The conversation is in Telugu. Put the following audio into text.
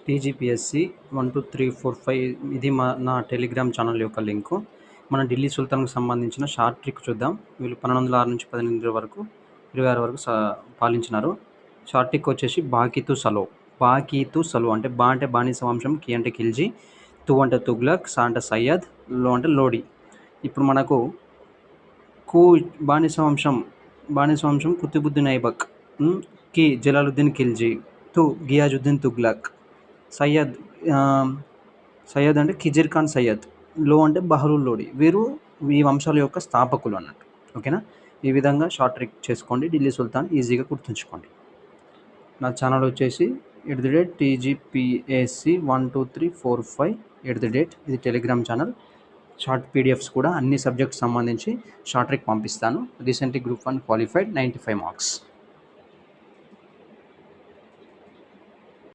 టీజీపీఎస్సీ 1 2 3 4 5 ఇది నా టెలిగ్రామ్ ఛానల్ యొక్క లింకు. మన ఢిల్లీ సుల్తాన్కు సంబంధించిన షార్ట్ ట్రిక్ చూద్దాం. వీళ్ళు 1206 నుంచి 18 వరకు 26 వరకు పాలించినారు. షార్ట్ ట్రిక్ వచ్చేసి బాకీతు సలో అంటే బా అంటే బానిస వంశం, కి అంటే ఖిల్జీ, తు అంటే తుగ్లక్, సా అంటే సయ్యద్, లో అంటే లోడి. ఇప్పుడు మనకు కు బానిస వంశం కుతుబుద్దీన్ ఐబక్, కి జలాలుద్దీన్ ఖిల్జీ, తు గియాజుద్దీన్ తుగ్లక్, సయ్యద్ అంటే ఖిజిర్ ఖాన్ సయ్యద్, లో అంటే బహరూల్ లోడి. వీరు ఈ వంశాల యొక్క స్థాపకులు అన్నట్టు. ఓకేనా? ఈ విధంగా షార్ట్ ట్రిక్ చేసుకోండి. ఢిల్లీ సుల్తాన్ ఈజీగా గుర్తుంచుకోండి. నా ఛానల్ వచ్చేసి @TGPAC 12345 ఇది టెలిగ్రామ్ ఛానల్. షార్ట్ పీడిఎఫ్స్ కూడా అన్ని సబ్జెక్ట్స్ సంబంధించి షార్ట్ ట్రిక్ పంపిస్తాను. Recently group 1 qualified, 95 marks.